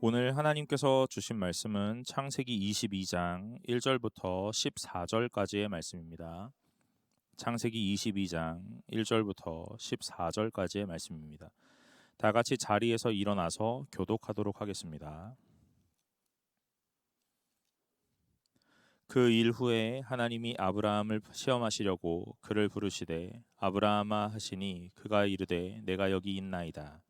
오늘 하나님께서 주신 말씀은 창세기 22장 1절부터 14절까지의 말씀입니다. 창세기 22장 1절부터 14절까지의 말씀입니다. 다 같이 자리에서 일어나서 교독하도록 하겠습니다. 그 일 후에 하나님이 아브라함을 시험하시려고 그를 부르시되 아브라함아 하시니 그가 이르되 내가 여기 있나이다.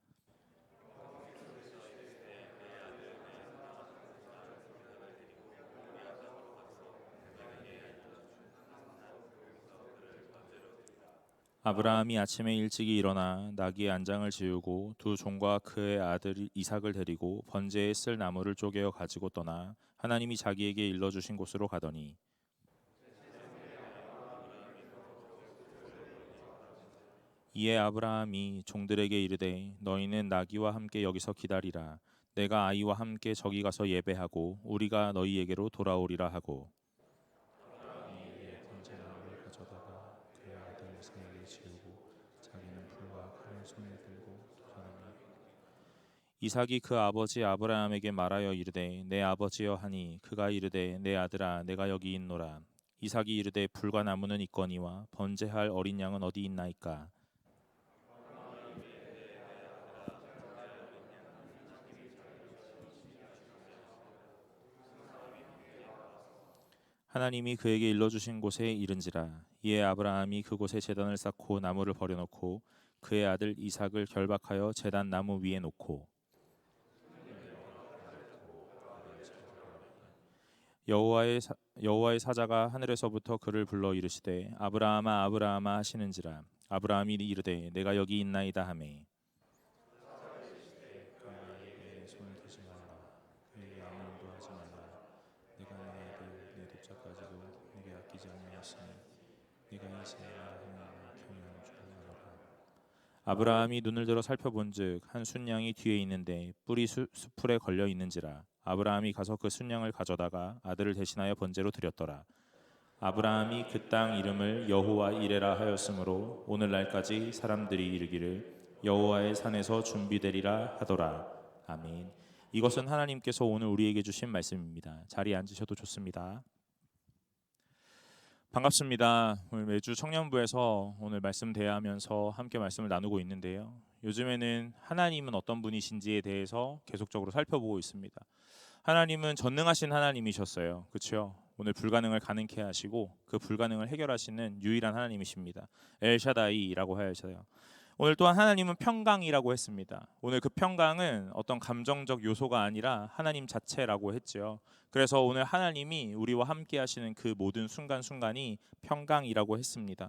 아브라함이 아침에 일찍이 일어나 나귀의 안장을 지우고 두 종과 그의 아들 이삭을 데리고 번제에 쓸 나무를 쪼개어 가지고 떠나 하나님이 자기에게 일러주신 곳으로 가더니 이에 아브라함이 종들에게 이르되 너희는 나귀와 함께 여기서 기다리라. 내가 아이와 함께 저기 가서 예배하고 우리가 너희에게로 돌아오리라 하고 이에 번제나무를 가져다가 그의 아들 이삭에게 지우고 자기는 불과 칼을 손에 들고 도전하며 이삭이 그 아버지 아브라함에게 말하여 이르되 내 아버지여 하니 그가 이르되 내 아들아 내가 여기 있노라. 이삭이 이르되 불과 나무는 있거니와 번제할 어린 양은 어디 있나이까. 하나님이 그에게 일러주신 곳에 이른지라. 이에 아브라함이 그곳에 제단을 쌓고 나무를 버려놓고 그의 아들 이삭을 결박하여 제단 나무 위에 놓고 여호와의 사자가 하늘에서부터 그를 불러 이르시되 아브라함아 아브라함아 하시는지라. 아브라함이 이르되 내가 여기 있나이다 하매 그에게 손을 대지 말라. 그에게 아무 일도 하지 말라. 내가 내 아들 내 독자까지도 내게 아끼지 아니하였으니 네가 이제 하나님을 경외하는 줄 알아라. 아브라함이 눈을 들어 살펴본즉 한 순양이 뒤에 있는데 뿔이 수풀에 걸려 있는지라. 아브라함이 가서 그 순양을 가져다가 아들을 대신하여 번제로 드렸더라. 아브라함이 그 땅 이름을 여호와 이레라 하였으므로 오늘날까지 사람들이 이르기를 여호와의 산에서 준비되리라 하더라. 아멘. 이것은 하나님께서 오늘 우리에게 주신 말씀입니다. 자리에 앉으셔도 좋습니다. 반갑습니다. 오늘 매주 청년부에서 오늘 말씀 대하면서 함께 말씀을 나누고 있는데요. 요즘에는 하나님은 어떤 분이신지에 대해서 계속적으로 살펴보고 있습니다. 하나님은 전능하신 하나님이셨어요. 그렇죠? 오늘 불가능을 가능케 하시고 그 불가능을 해결하시는 유일한 하나님이십니다. 엘샤다이라고 하여서요. 오늘 또한 하나님은 평강이라고 했습니다. 오늘 그 평강은 어떤 감정적 요소가 아니라 하나님 자체라고 했죠. 그래서 오늘 하나님이 우리와 함께 하시는 그 모든 순간순간이 평강이라고 했습니다.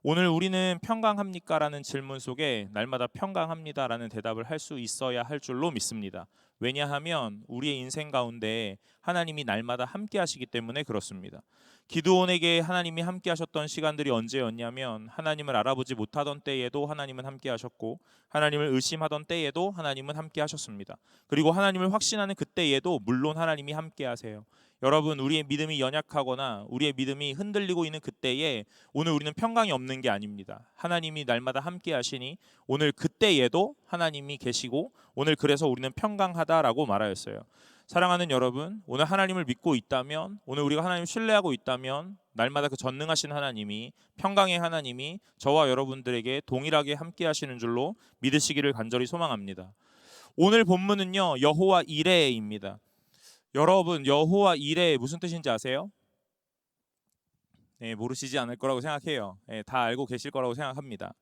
오늘 우리는 평강합니까? 라는 질문 속에 날마다 평강합니다라는 대답을 할 수 있어야 할 줄로 믿습니다. 왜냐하면 우리의 인생 가운데 하나님이 날마다 함께 하시기 때문에 그렇습니다. 기드온에게 하나님이 함께 하셨던 시간들이 언제였냐면 하나님을 알아보지 못하던 때에도 하나님은 함께 하셨고 하나님을 의심하던 때에도 하나님은 함께 하셨습니다. 그리고 하나님을 확신하는 그때에도 물론 하나님이 함께 하세요. 여러분, 우리의 믿음이 연약하거나 우리의 믿음이 흔들리고 있는 그때에 오늘 우리는 평강이 없는 게 아닙니다. 하나님이 날마다 함께 하시니 오늘 그때에도 하나님이 계시고 오늘 그래서 우리는 평강하다라고 말하였어요. 사랑하는 여러분, 오늘 하나님을 믿고 있다면, 오늘 우리가 하나님을 신뢰하고 있다면 날마다 그 전능하신 하나님이, 평강의 하나님이 저와 여러분들에게 동일하게 함께 하시는 줄로 믿으시기를 간절히 소망합니다. 오늘 본문은요, 여호와 이레입니다. 여러분, 여호와 이레 무슨 뜻인지 아세요? 네, 모르시지 않을 거라고 생각해요. 네, 다 알고 계실 거라고 생각합니다.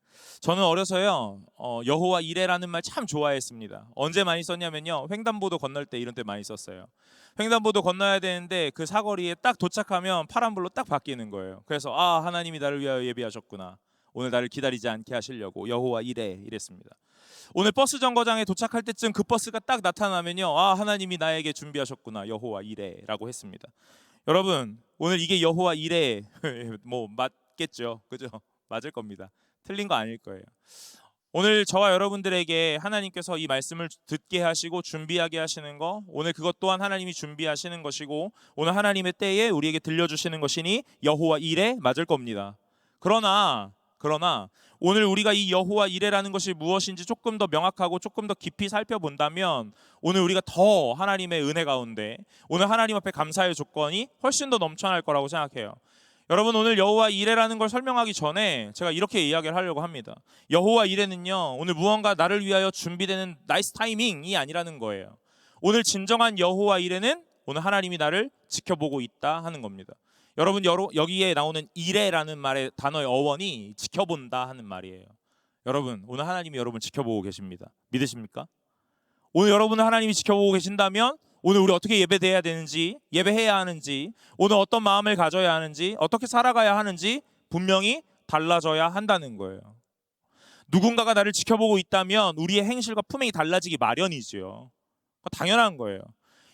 저는 어려서요, 여호와 이레라는 말 참 좋아했습니다. 언제 많이 썼냐면요, 횡단보도 건널 때 이런 때 많이 썼어요. 횡단보도 건너야 되는데 그 사거리에 딱 도착하면 파란불로 딱 바뀌는 거예요. 그래서 아, 하나님이 나를 위하여 예비하셨구나. 오늘 나를 기다리지 않게 하시려고 여호와 이레 이랬습니다. 오늘 버스 정거장에 도착할 때쯤 그 버스가 딱 나타나면요, 아, 하나님이 나에게 준비하셨구나. 여호와 이레라고 했습니다. 여러분, 오늘 이게 여호와 이레 뭐 맞겠죠, 그죠? 맞을 겁니다. 틀린 거 아닐 거예요. 오늘 저와 여러분들에게 하나님께서 이 말씀을 듣게 하시고 준비하게 하시는 거, 오늘 그것 또한 하나님이 준비하시는 것이고 오늘 하나님의 때에 우리에게 들려주시는 것이니 여호와 이레 맞을 겁니다. 그러나 그러나 오늘 우리가 이 여호와 이레라는 것이 무엇인지 조금 더 명확하고 조금 더 깊이 살펴본다면 오늘 우리가 더 하나님의 은혜 가운데 오늘 하나님 앞에 감사의 조건이 훨씬 더 넘쳐날 거라고 생각해요. 여러분, 오늘 여호와 이레라는 걸 설명하기 전에 제가 이렇게 이야기를 하려고 합니다. 여호와 이레는요, 오늘 무언가 나를 위하여 준비되는 나이스 타이밍이 아니라는 거예요. 오늘 진정한 여호와 이레는 오늘 하나님이 나를 지켜보고 있다 하는 겁니다. 여러분, 여기에 나오는 이레라는 말의 단어의 어원이 지켜본다 하는 말이에요. 여러분, 오늘 하나님이 여러분 지켜보고 계십니다. 믿으십니까? 오늘 여러분을 하나님이 지켜보고 계신다면 오늘 우리 어떻게 예배해야 되는지, 예배해야 하는지, 오늘 어떤 마음을 가져야 하는지, 어떻게 살아가야 하는지 분명히 달라져야 한다는 거예요. 누군가가 나를 지켜보고 있다면 우리의 행실과 품행이 달라지기 마련이죠. 당연한 거예요.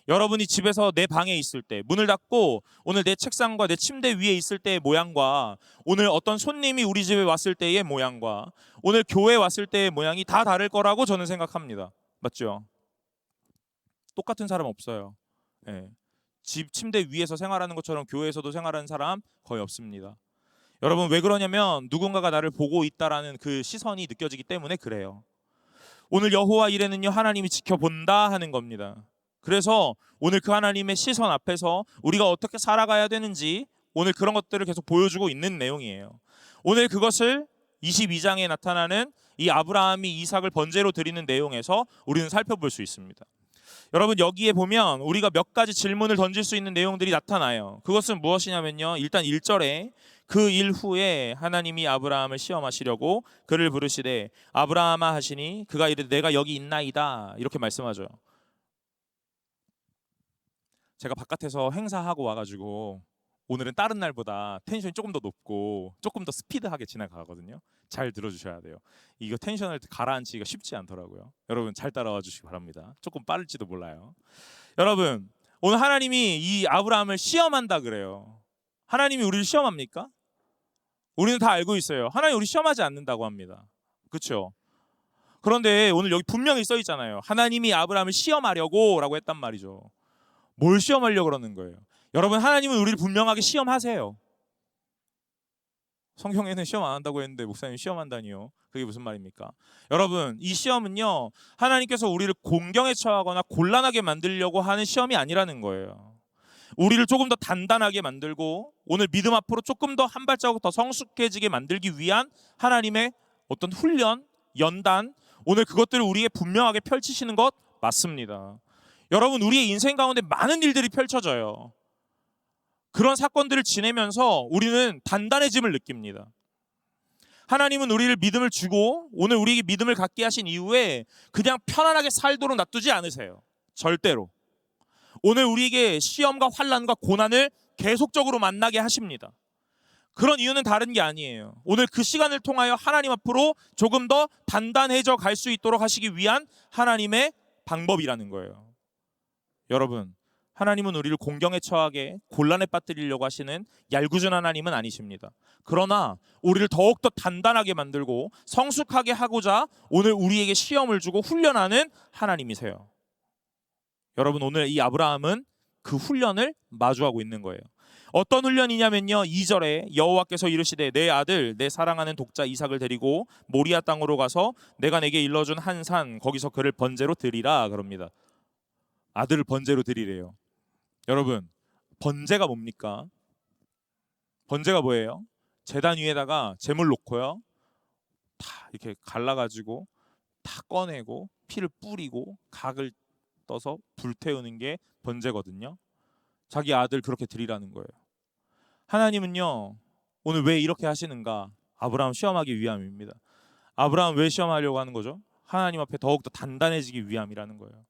여러분이 집에서 내 방에 있을 때 문을 닫고 오늘 내 책상과 내 침대 위에 있을 때의 모양과 오늘 어떤 손님이 우리 집에 왔을 때의 모양과 오늘 교회에 왔을 때의 모양이 다 다를 거라고 저는 생각합니다. 맞죠? 똑같은 사람 없어요. 예. 집 침대 위에서 생활하는 것처럼 교회에서도 생활하는 사람 거의 없습니다. 여러분, 왜 그러냐면 누군가가 나를 보고 있다라는 그 시선이 느껴지기 때문에 그래요. 오늘 여호와 이레는요, 하나님이 지켜본다 하는 겁니다. 그래서 오늘 그 하나님의 시선 앞에서 우리가 어떻게 살아가야 되는지 오늘 그런 것들을 계속 보여주고 있는 내용이에요. 오늘 그것을 22장에 나타나는 이 아브라함이 이삭을 번제로 드리는 내용에서 우리는 살펴볼 수 있습니다. 여러분, 여기에 보면 우리가 몇 가지 질문을 던질 수 있는 내용들이 나타나요. 그것은 무엇이냐면요, 일단 1절에 그 일 후에 하나님이 아브라함을 시험하시려고 그를 부르시되 아브라함아 하시니 그가 이르되 내가 여기 있나이다 이렇게 말씀하죠. 제가 바깥에서 행사하고 와가지고 오늘은 다른 날보다 텐션이 조금 더 높고 조금 더 스피드하게 지나가거든요. 잘 들어주셔야 돼요. 이거 텐션을 가라앉히기가 쉽지 않더라고요. 여러분, 잘 따라와 주시기 바랍니다. 조금 빠를지도 몰라요. 여러분, 오늘 하나님이 이 아브라함을 시험한다 그래요. 하나님이 우리를 시험합니까? 우리는 다 알고 있어요. 하나님 우리 시험하지 않는다고 합니다. 그렇죠? 그런데 오늘 여기 분명히 써 있잖아요. 하나님이 아브라함을 시험하려고 라고 했단 말이죠. 뭘 시험하려고 그러는 거예요? 여러분, 하나님은 우리를 분명하게 시험하세요. 성경에는 시험 안 한다고 했는데 목사님 시험한다니요? 그게 무슨 말입니까? 여러분, 이 시험은요, 하나님께서 우리를 공경에 처하거나 곤란하게 만들려고 하는 시험이 아니라는 거예요. 우리를 조금 더 단단하게 만들고 오늘 믿음 앞으로 조금 더 한 발자국 더 성숙해지게 만들기 위한 하나님의 어떤 훈련, 연단, 오늘 그것들을 우리에게 분명하게 펼치시는 것 맞습니다. 여러분, 우리의 인생 가운데 많은 일들이 펼쳐져요. 그런 사건들을 지내면서 우리는 단단해짐을 느낍니다. 하나님은 우리를 믿음을 주고 오늘 우리에게 믿음을 갖게 하신 이후에 그냥 편안하게 살도록 놔두지 않으세요. 절대로. 오늘 우리에게 시험과 환난과 고난을 계속적으로 만나게 하십니다. 그런 이유는 다른 게 아니에요. 오늘 그 시간을 통하여 하나님 앞으로 조금 더 단단해져 갈 수 있도록 하시기 위한 하나님의 방법이라는 거예요. 여러분, 하나님은 우리를 공경에 처하게 곤란에 빠뜨리려고 하시는 얄궂은 하나님은 아니십니다. 그러나 우리를 더욱더 단단하게 만들고 성숙하게 하고자 오늘 우리에게 시험을 주고 훈련하는 하나님이세요. 여러분, 오늘 이 아브라함은 그 훈련을 마주하고 있는 거예요. 어떤 훈련이냐면요, 2절에 여호와께서 이르시되 내 아들 내 사랑하는 독자 이삭을 데리고 모리아 땅으로 가서 내가 내게 일러준 한 산 거기서 그를 번제로 드리라 그럽니다. 아들을 번제로 드리래요. 여러분, 번제가 뭡니까? 번제가 뭐예요? 제단 위에다가 제물 놓고요, 다 이렇게 갈라가지고 다 꺼내고 피를 뿌리고 각을 떠서 불태우는 게 번제거든요. 자기 아들 그렇게 드리라는 거예요. 하나님은요, 오늘 왜 이렇게 하시는가? 아브라함 시험하기 위함입니다. 아브라함 왜 시험하려고 하는 거죠? 하나님 앞에 더욱더 단단해지기 위함이라는 거예요.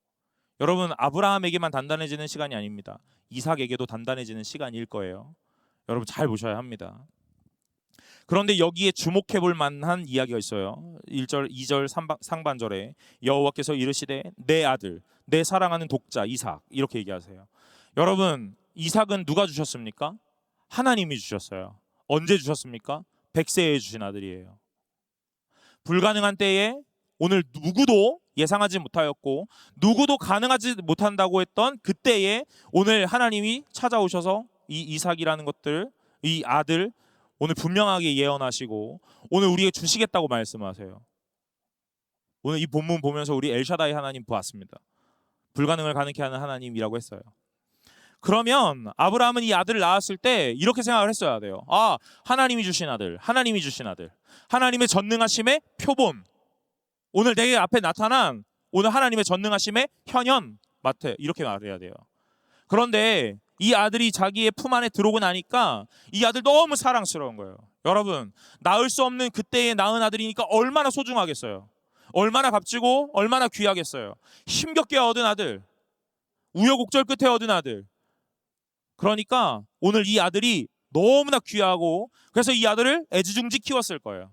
여러분, 아브라함에게만 단단해지는 시간이 아닙니다. 이삭에게도 단단해지는 시간일 거예요. 여러분, 잘 보셔야 합니다. 그런데 여기에 주목해 볼 만한 이야기가 있어요. 1절, 2절 상반절에 여호와께서 이르시되 내 아들, 내 사랑하는 독자 이삭 이렇게 얘기하세요. 여러분, 이삭은 누가 주셨습니까? 하나님이 주셨어요. 언제 주셨습니까? 100세에 주신 아들이에요. 불가능한 때에 오늘 누구도 예상하지 못하였고 누구도 가능하지 못한다고 했던 그때에 오늘 하나님이 찾아오셔서 이 이삭이라는 것들, 이 아들, 오늘 분명하게 예언하시고 오늘 우리에게 주시겠다고 말씀하세요. 오늘 이 본문 보면서 우리 엘샤다이 하나님 보았습니다. 불가능을 가능케 하는 하나님이라고 했어요. 그러면 아브라함은 이 아들을 낳았을 때 이렇게 생각을 했어야 돼요. 아, 하나님이 주신 아들, 하나님이 주신 아들, 하나님의 전능하심의 표본. 오늘 내 앞에 나타난 오늘 하나님의 전능하심의 현현 마태, 이렇게 말해야 돼요. 그런데 이 아들이 자기의 품 안에 들어오고 나니까 이 아들 너무 사랑스러운 거예요. 여러분, 낳을 수 없는 그때에 낳은 아들이니까 얼마나 소중하겠어요. 얼마나 값지고 얼마나 귀하겠어요. 힘겹게 얻은 아들, 우여곡절 끝에 얻은 아들. 그러니까 오늘 이 아들이 너무나 귀하고 그래서 이 아들을 애지중지 키웠을 거예요.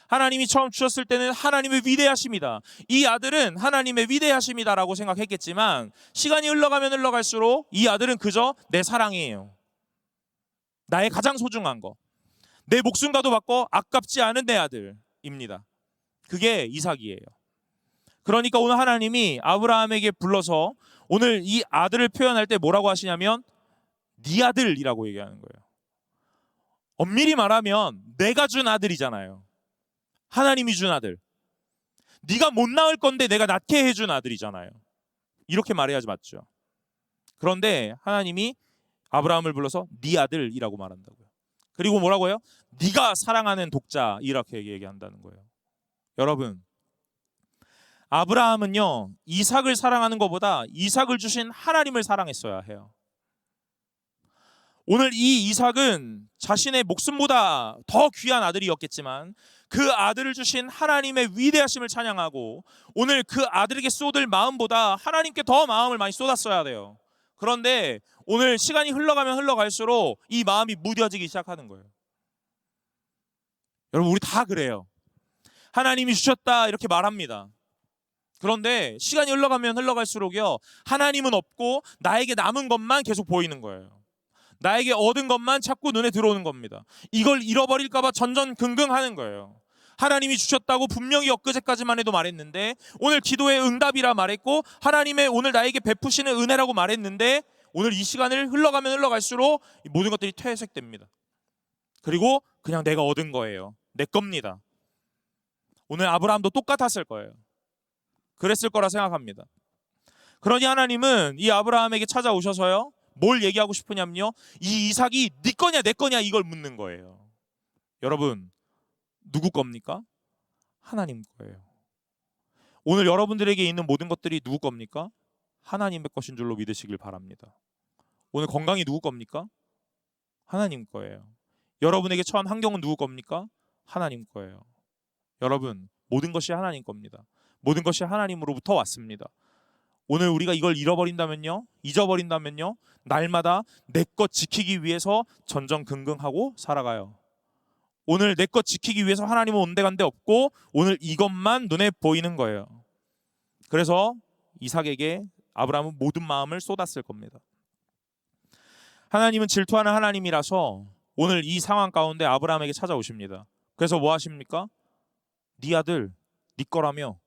하나님이 처음 주셨을 때는 하나님의 위대하심이다. 이 아들은 하나님의 위대하심이다라고 생각했겠지만 시간이 흘러가면 흘러갈수록 이 아들은 그저 내 사랑이에요. 나의 가장 소중한 거. 내 목숨과도 바꿔 아깝지 않은 내 아들입니다. 그게 이삭이에요. 그러니까 오늘 하나님이 아브라함에게 불러서 오늘 이 아들을 표현할 때 뭐라고 하시냐면 네 아들이라고 얘기하는 거예요. 엄밀히 말하면 내가 준 아들이잖아요. 하나님이 준 아들. 네가 못 낳을 건데 내가 낳게 해준 아들이잖아요. 이렇게 말해야지 맞죠. 그런데 하나님이 아브라함을 불러서 네 아들이라고 말한다고요. 그리고 뭐라고요? 네가 사랑하는 독자, 이렇게 얘기한다는 거예요. 여러분, 아브라함은요 이삭을 사랑하는 것보다 이삭을 주신 하나님을 사랑했어야 해요. 오늘 이 이삭은 자신의 목숨보다 더 귀한 아들이었겠지만 그 아들을 주신 하나님의 위대하심을 찬양하고 오늘 그 아들에게 쏟을 마음보다 하나님께 더 마음을 많이 쏟았어야 돼요. 그런데 오늘 시간이 흘러가면 흘러갈수록 이 마음이 무뎌지기 시작하는 거예요. 여러분, 우리 다 그래요. 하나님이 주셨다 이렇게 말합니다. 그런데 시간이 흘러가면 흘러갈수록요 하나님은 없고 나에게 남은 것만 계속 보이는 거예요. 나에게 얻은 것만 자꾸 눈에 들어오는 겁니다. 이걸 잃어버릴까 봐 전전긍긍하는 거예요. 하나님이 주셨다고 분명히 엊그제까지만 해도 말했는데 오늘 기도의 응답이라 말했고 하나님의 오늘 나에게 베푸시는 은혜라고 말했는데 오늘 이 시간을 흘러가면 흘러갈수록 모든 것들이 퇴색됩니다. 그리고 그냥 내가 얻은 거예요. 내 겁니다. 오늘 아브라함도 똑같았을 거예요. 그랬을 거라 생각합니다. 그러니 하나님은 이 아브라함에게 찾아오셔서요 뭘 얘기하고 싶으냐면요 이 이삭이 네 거냐 내 거냐 이걸 묻는 거예요. 여러분, 누구 겁니까? 하나님 거예요. 오늘 여러분들에게 있는 모든 것들이 누구 겁니까? 하나님의 것인 줄로 믿으시길 바랍니다. 오늘 건강이 누구 겁니까? 하나님 거예요. 여러분에게 처한 환경은 누구 겁니까? 하나님 거예요. 여러분, 모든 것이 하나님 겁니다. 모든 것이 하나님으로부터 왔습니다. 오늘 우리가 이걸 잃어버린다면요, 잊어버린다면요, 날마다 내 것 지키기 위해서 전전긍긍하고 살아가요. 오늘 내 것 지키기 위해서 하나님은 온데간데 없고 오늘 이것만 눈에 보이는 거예요. 그래서 이삭에게 아브라함은 모든 마음을 쏟았을 겁니다. 하나님은 질투하는 하나님이라서 오늘 이 상황 가운데 아브라함에게 찾아오십니다. 그래서 뭐 하십니까? 네 아들, 네 거라며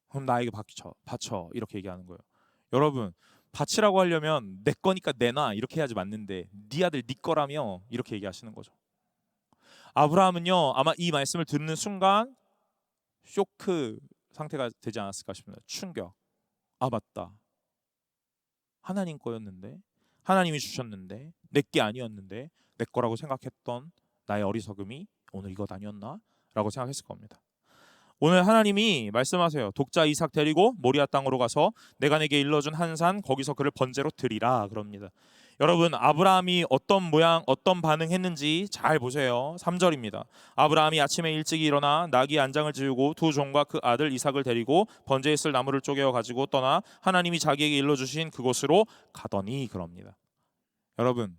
그럼 나에게 바쳐 이렇게 얘기하는 거예요. 여러분, 바치라고 하려면 내 거니까 내놔 이렇게 해야지 맞는데 네 아들 네 거라며 이렇게 얘기하시는 거죠. 아브라함은요 아마 이 말씀을 듣는 순간 쇼크 상태가 되지 않았을까 싶습니다. 충격. 아, 맞다. 하나님 거였는데, 하나님이 주셨는데 내 게 아니었는데 내 거라고 생각했던 나의 어리석음이 오늘 이것 아니었나? 라고 생각했을 겁니다. 오늘 하나님이 말씀하세요. 독자 이삭 데리고 모리아 땅으로 가서 내가 내게 일러준 한 산 거기서 그를 번제로 드리라 그럽니다. 여러분, 아브라함이 어떤 모양 어떤 반응했는지 잘 보세요. 3절입니다. 아브라함이 아침에 일찍 일어나 나귀 안장을 지우고 두 종과 그 아들 이삭을 데리고 번제에 쓸 나무를 쪼개어 가지고 떠나 하나님이 자기에게 일러주신 그곳으로 가더니 그럽니다. 여러분,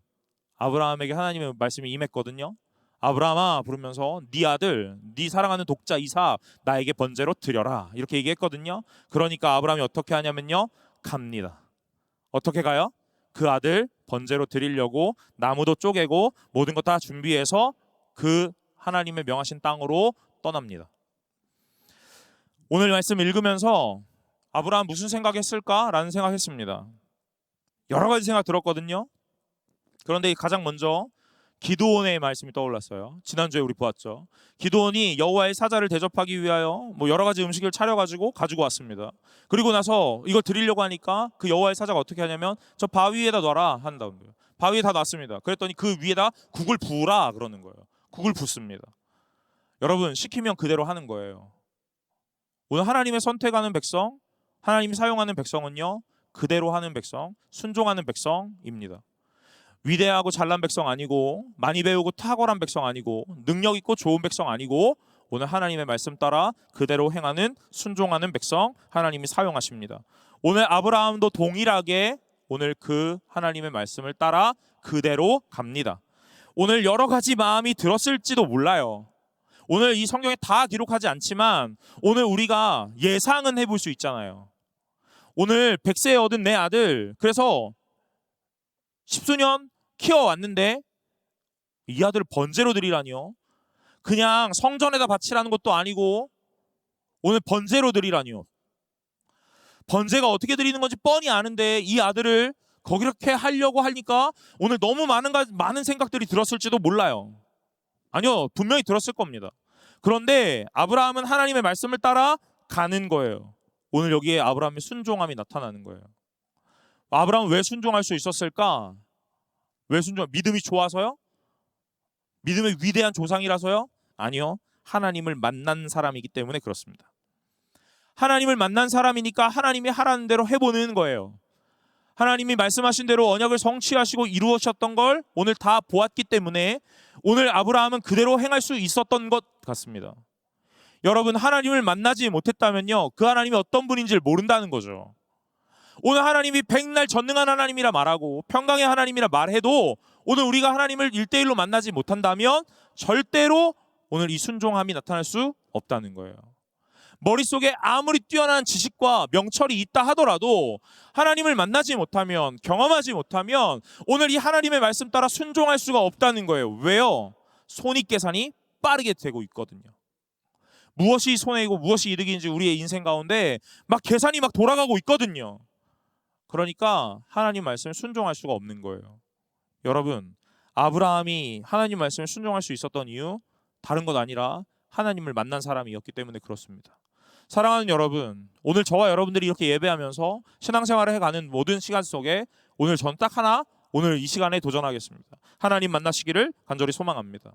아브라함에게 하나님의 말씀이 임했거든요. 아브라함아 부르면서 네 아들, 네 사랑하는 독자 이삭 나에게 번제로 드려라 이렇게 얘기했거든요. 그러니까 아브라함이 어떻게 하냐면요 갑니다. 어떻게 가요? 그 아들 번제로 드리려고 나무도 쪼개고 모든 것 다 준비해서 그 하나님의 명하신 땅으로 떠납니다. 오늘 말씀 읽으면서 아브라함 무슨 생각했을까라는 생각했습니다. 여러 가지 생각 들었거든요. 그런데 가장 먼저 기드온의 말씀이 떠올랐어요. 지난주에 우리 보았죠. 기드온이 여호와의 사자를 대접하기 위하여 뭐 여러 가지 음식을 차려가지고 가지고 왔습니다. 그리고 나서 이걸 드리려고 하니까 그 여호와의 사자가 어떻게 하냐면 저 바위 위에다 놔라 한다는 거예요. 바위에 다 놨습니다. 그랬더니 그 위에다 국을 부으라 그러는 거예요. 국을 붓습니다. 여러분, 시키면 그대로 하는 거예요. 오늘 하나님의 선택하는 백성, 하나님이 사용하는 백성은요, 그대로 하는 백성, 순종하는 백성입니다. 위대하고 잘난 백성 아니고, 많이 배우고 탁월한 백성 아니고, 능력 있고 좋은 백성 아니고, 오늘 하나님의 말씀 따라 그대로 행하는 순종하는 백성 하나님이 사용하십니다. 오늘 아브라함도 동일하게 오늘 그 하나님의 말씀을 따라 그대로 갑니다. 오늘 여러 가지 마음이 들었을지도 몰라요. 오늘 이 성경에 다 기록하지 않지만 오늘 우리가 예상은 해볼 수 있잖아요. 오늘 100세에 얻은 내 아들, 그래서 10수년 키워왔는데 이 아들을 번제로 드리라니요. 그냥 성전에다 바치라는 것도 아니고 오늘 번제로 드리라니요. 번제가 어떻게 드리는 건지 뻔히 아는데 이 아들을 거기렇게 하려고 하니까 오늘 너무 많은 생각들이 들었을지도 몰라요. 아니요, 분명히 들었을 겁니다. 그런데 아브라함은 하나님의 말씀을 따라 가는 거예요. 오늘 여기에 아브라함의 순종함이 나타나는 거예요. 아브라함은 왜 순종할 수 있었을까? 왜 순종? 믿음이 좋아서요? 믿음의 위대한 조상이라서요? 아니요, 하나님을 만난 사람이기 때문에 그렇습니다. 하나님을 만난 사람이니까 하나님이 하라는 대로 해보는 거예요. 하나님이 말씀하신 대로 언약을 성취하시고 이루셨던 걸 오늘 다 보았기 때문에 오늘 아브라함은 그대로 행할 수 있었던 것 같습니다. 여러분, 하나님을 만나지 못했다면요, 그 하나님이 어떤 분인지를 모른다는 거죠. 오늘 하나님이 백날 전능한 하나님이라 말하고 평강의 하나님이라 말해도 오늘 우리가 하나님을 1대1로 만나지 못한다면 절대로 오늘 이 순종함이 나타날 수 없다는 거예요. 머릿속에 아무리 뛰어난 지식과 명철이 있다 하더라도 하나님을 만나지 못하면, 경험하지 못하면 오늘 이 하나님의 말씀 따라 순종할 수가 없다는 거예요. 왜요? 손익계산이 빠르게 되고 있거든요. 무엇이 손해이고 무엇이 이득인지 우리의 인생 가운데 막 계산이 막 돌아가고 있거든요. 그러니까 하나님 말씀에 순종할 수가 없는 거예요. 여러분, 아브라함이 하나님 말씀에 순종할 수 있었던 이유 다른 것 아니라 하나님을 만난 사람이었기 때문에 그렇습니다. 사랑하는 여러분, 오늘 저와 여러분들이 이렇게 예배하면서 신앙생활을 해가는 모든 시간 속에 오늘 전 딱 하나, 오늘 이 시간에 도전하겠습니다. 하나님 만나시기를 간절히 소망합니다.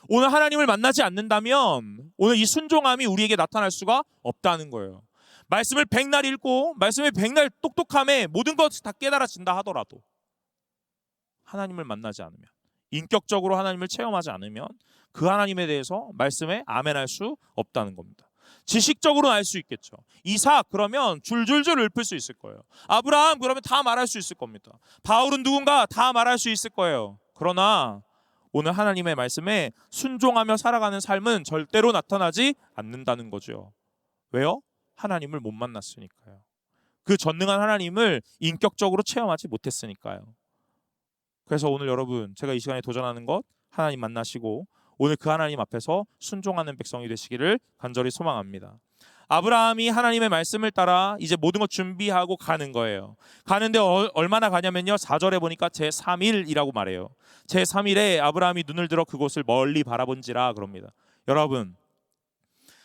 오늘 하나님을 만나지 않는다면 오늘 이 순종함이 우리에게 나타날 수가 없다는 거예요. 말씀을 백날 읽고 말씀의 백날 똑똑함에 모든 것이 다 깨달아진다 하더라도 하나님을 만나지 않으면, 인격적으로 하나님을 체험하지 않으면 그 하나님에 대해서 말씀에 아멘할 수 없다는 겁니다. 지식적으로는 알 수 있겠죠. 이삭 그러면 줄줄줄 읊을 수 있을 거예요. 아브라함 그러면 다 말할 수 있을 겁니다. 바울은 누군가 다 말할 수 있을 거예요. 그러나 오늘 하나님의 말씀에 순종하며 살아가는 삶은 절대로 나타나지 않는다는 거죠. 왜요? 하나님을 못 만났으니까요. 그 전능한 하나님을 인격적으로 체험하지 못했으니까요. 그래서 오늘 여러분, 제가 이 시간에 도전하는 것, 하나님 만나시고 오늘 그 하나님 앞에서 순종하는 백성이 되시기를 간절히 소망합니다. 아브라함이 하나님의 말씀을 따라 이제 모든 것 준비하고 가는 거예요. 가는데 얼마나 가냐면요, 4절에 보니까 제3일이라고 말해요. 제3일에 아브라함이 눈을 들어 그곳을 멀리 바라본지라 그럽니다. 여러분,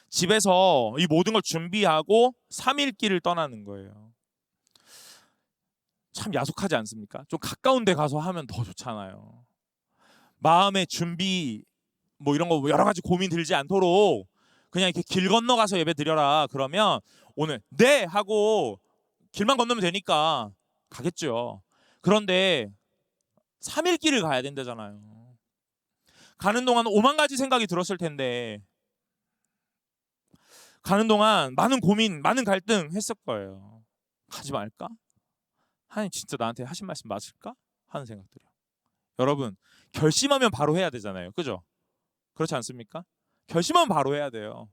집에서 이 모든 걸 준비하고 3일 길을 떠나는 거예요. 참 야속하지 않습니까? 좀 가까운 데 가서 하면 더 좋잖아요. 마음의 준비 뭐 이런 거 여러 가지 고민 들지 않도록 그냥 이렇게 길 건너가서 예배 드려라 그러면 오늘 네 하고 길만 건너면 되니까 가겠죠. 그런데 3일 길을 가야 된다잖아요. 가는 동안 5만 가지 생각이 들었을 텐데 가는 동안 많은 고민, 많은 갈등 했을 거예요. 가지 말까? 하나님 진짜 나한테 하신 말씀 맞을까? 하는 생각들이요. 여러분, 결심하면 바로 해야 되잖아요. 그죠? 그렇지 않습니까? 결심하면 바로 해야 돼요.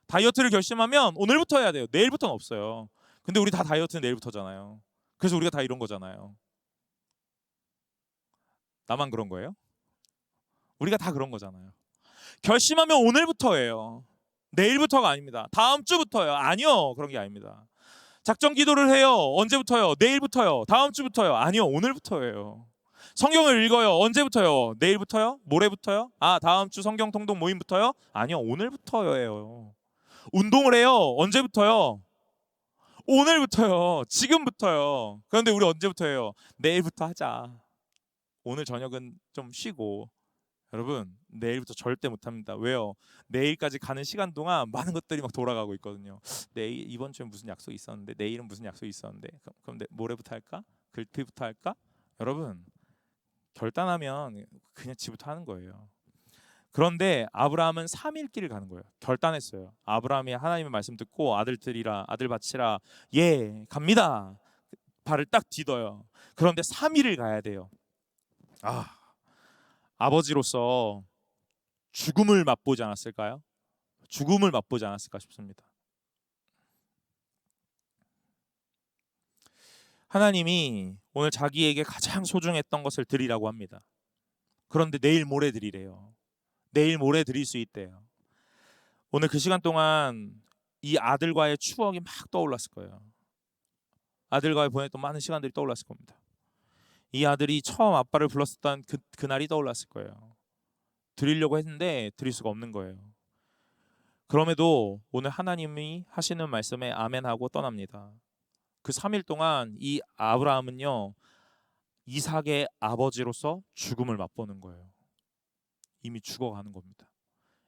다이어트를 결심하면 오늘부터 해야 돼요. 내일부터는 없어요. 근데 우리 다 다이어트는 내일부터잖아요. 그래서 우리가 다 이런 거잖아요. 나만 그런 거예요? 우리가 다 그런 거잖아요. 결심하면 오늘부터예요. 내일부터가 아닙니다. 다음 주부터요. 아니요, 그런 게 아닙니다. 작전 기도를 해요. 언제부터요? 내일부터요. 다음 주부터요. 아니요, 오늘부터예요. 성경을 읽어요. 언제부터요? 내일부터요? 모레부터요? 다음 주 성경 통독 모임부터요? 아니요, 오늘부터예요. 운동을 해요. 언제부터요? 오늘부터요. 지금부터요. 그런데 우리 언제부터 해요? 내일부터 하자. 오늘 저녁은 좀 쉬고. 여러분, 내일부터 절대 못합니다. 왜요? 내일까지 가는 시간 동안 많은 것들이 막 돌아가고 있거든요. 내일 이번 주에 무슨 약속이 있었는데, 내일은 무슨 약속이 있었는데, 그럼 모레부터 할까? 글피부터 할까? 여러분, 결단하면 그냥 지부터 하는 거예요. 그런데 아브라함은 3일 길을 가는 거예요. 결단했어요. 아브라함이 하나님의 말씀 듣고 아들 드리라, 아들 바치라, 예, 갑니다. 발을 딱 디뎌요. 그런데 3일을 가야 돼요. 아버지로서 죽음을 맛보지 않았을까요? 죽음을 맛보지 않았을까 싶습니다. 하나님이 오늘 자기에게 가장 소중했던 것을 드리라고 합니다. 그런데 내일 모레 드리래요. 내일 모레 드릴 수 있대요. 오늘 그 시간 동안 이 아들과의 추억이 막 떠올랐을 거예요. 아들과의 보냈던 많은 시간들이 떠올랐을 겁니다. 이 아들이 처음 아빠를 불렀었던 그날이 떠올랐을 거예요. 드리려고 했는데 드릴 수가 없는 거예요. 그럼에도 오늘 하나님이 하시는 말씀에 아멘하고 떠납니다. 그 3일 동안 이 아브라함은요, 이삭의 아버지로서 죽음을 맛보는 거예요. 이미 죽어가는 겁니다.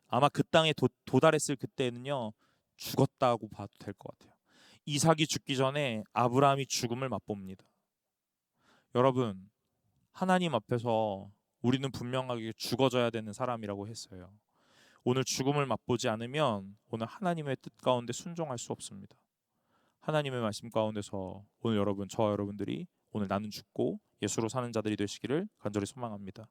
아마 그 땅에 도달했을 그때는요, 죽었다고 봐도 될 것 같아요. 이삭이 죽기 전에 아브라함이 죽음을 맛봅니다. 여러분, 하나님 앞에서 우리는 분명하게 죽어져야 되는 사람이라고 했어요. 오늘 죽음을 맛보지 않으면 오늘 하나님의 뜻 가운데 순종할 수 없습니다. 하나님의 말씀 가운데서 오늘 저와 여러분들이 오늘 나는 죽고 예수로 사는 자들이 되시기를 간절히 소망합니다.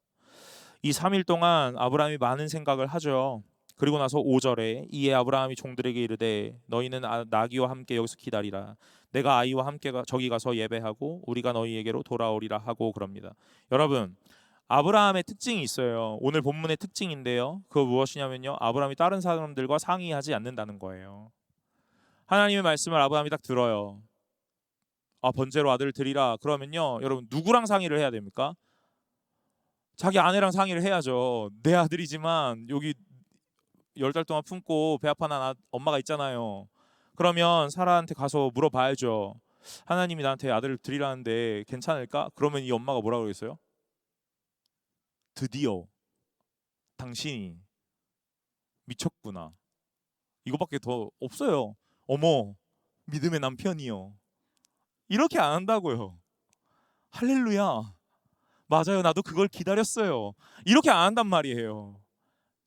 이 3일 동안 아브라함이 많은 생각을 하죠. 그리고 나서 5절에 이에 아브라함이 종들에게 이르되 너희는 나귀와 함께 여기서 기다리라. 내가 아이와 함께 저기 가서 예배하고 우리가 너희에게로 돌아오리라 하고 그럽니다. 여러분, 아브라함의 특징이 있어요. 오늘 본문의 특징인데요. 그거 무엇이냐면요, 아브라함이 다른 사람들과 상의하지 않는다는 거예요. 하나님의 말씀을 아브라함이 딱 들어요. 번제로 아들을 드리라. 그러면요, 여러분 누구랑 상의를 해야 됩니까? 자기 아내랑 상의를 해야죠. 내 아들이지만 여기 10달 동안 품고 배 아파난 엄마가 있잖아요. 그러면 사라한테 가서 물어봐야죠. 하나님이 나한테 아들을 드리라는데 괜찮을까? 그러면 이 엄마가 뭐라고 그러겠어요? 드디어 당신이 미쳤구나. 이거밖에 더 없어요. 어머, 믿음의 남편이요. 이렇게 안 한다고요. 할렐루야. 맞아요. 나도 그걸 기다렸어요. 이렇게 안 한단 말이에요.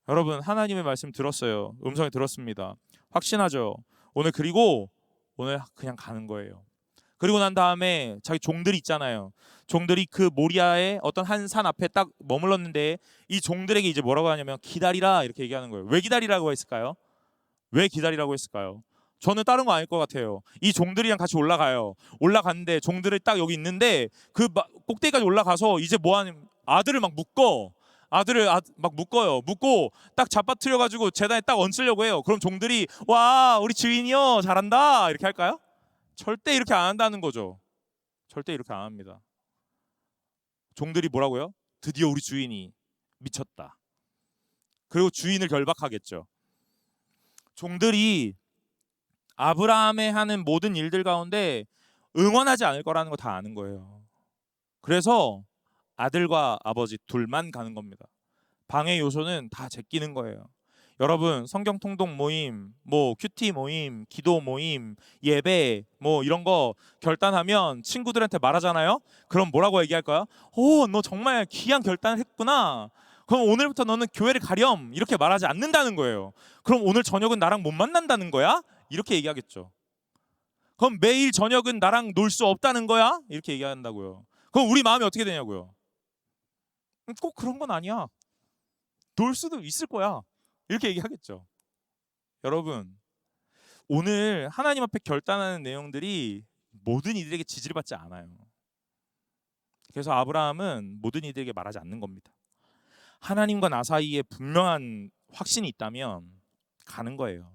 여러분, 하나님의 말씀 들었어요. 음성이 들었습니다. 확신하죠. 그리고 오늘 그냥 가는 거예요. 그리고 난 다음에 자기 종들이 있잖아요. 종들이 그 모리아의 어떤 한 산 앞에 딱 머물렀는데 이 종들에게 이제 뭐라고 하냐면 기다리라 이렇게 얘기하는 거예요. 왜 기다리라고 했을까요? 왜 기다리라고 했을까요? 저는 다른 거 아닐 것 같아요. 이 종들이랑 같이 올라가요. 올라갔는데 종들이 딱 여기 있는데 그 꼭대기까지 올라가서 이제 뭐 하냐면 아들을 막 묶어. 아들을 막 묶어요. 묶고 딱 잡아뜨려 가지고 재단에 딱 얹으려고 해요. 그럼 종들이 와, 우리 주인이요, 잘한다 이렇게 할까요? 절대 이렇게 안 한다는 거죠. 절대 이렇게 안 합니다. 종들이 뭐라고요? 드디어 우리 주인이 미쳤다. 그리고 주인을 결박하겠죠. 종들이 아브라함의 하는 모든 일들 가운데 응원하지 않을 거라는 거 다 아는 거예요. 그래서 아들과 아버지 둘만 가는 겁니다. 방해 요소는 다 제끼는 거예요. 여러분, 성경 통독 모임, 뭐 큐티 모임, 기도 모임, 예배 뭐 이런 거 결단하면 친구들한테 말하잖아요. 그럼 뭐라고 얘기할까요? 오, 너 정말 귀한 결단을 했구나. 그럼 오늘부터 너는 교회를 가렴. 이렇게 말하지 않는다는 거예요. 그럼 오늘 저녁은 나랑 못 만난다는 거야? 이렇게 얘기하겠죠. 그럼 매일 저녁은 나랑 놀 수 없다는 거야? 이렇게 얘기한다고요. 그럼 우리 마음이 어떻게 되냐고요. 꼭 그런 건 아니야. 놀 수도 있을 거야. 이렇게 얘기하겠죠. 여러분, 오늘 하나님 앞에 결단하는 내용들이 모든 이들에게 지지를 받지 않아요. 그래서 아브라함은 모든 이들에게 말하지 않는 겁니다. 하나님과 나 사이에 분명한 확신이 있다면 가는 거예요.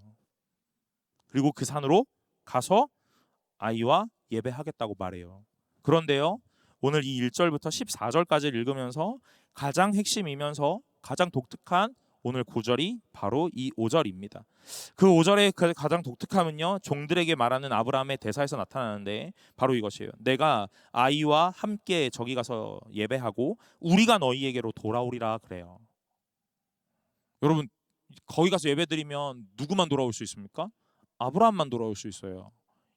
그리고 그 산으로 가서 아이와 예배하겠다고 말해요. 그런데요, 오늘 이 1절부터 14절까지를 읽으면서 가장 핵심이면서 가장 독특한 오늘 9절이 바로 이 5절입니다. 그 5절의 가장 독특함은요, 종들에게 말하는 아브라함의 대사에서 나타나는데 바로 이것이에요. 내가 아이와 함께 저기 가서 예배하고 우리가 너희에게로 돌아오리라 그래요. 여러분, 거기 가서 예배드리면 누구만 돌아올 수 있습니까? 아브라함만 돌아올 수 있어요.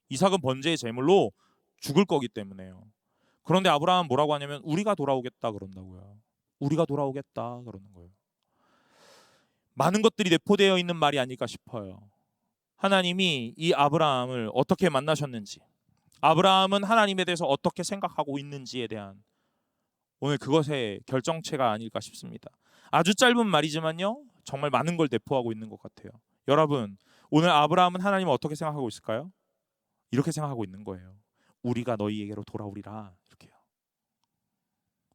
이삭은 번제의 제물로 죽을 거기 때문에요. 그런데 아브라함은 뭐라고 하냐면 우리가 돌아오겠다 그런다고요. 우리가 돌아오겠다 그러는 거예요. 많은 것들이 내포되어 있는 말이 아닐까 싶어요. 하나님이 이 아브라함을 어떻게 만나셨는지, 아브라함은 하나님에 대해서 어떻게 생각하고 있는지에 대한 오늘 그것의 결정체가 아닐까 싶습니다. 아주 짧은 말이지만요, 정말 많은 걸 내포하고 있는 것 같아요. 여러분, 오늘 아브라함은 하나님을 어떻게 생각하고 있을까요? 이렇게 생각하고 있는 거예요. 우리가 너희에게로 돌아오리라. 이렇게요.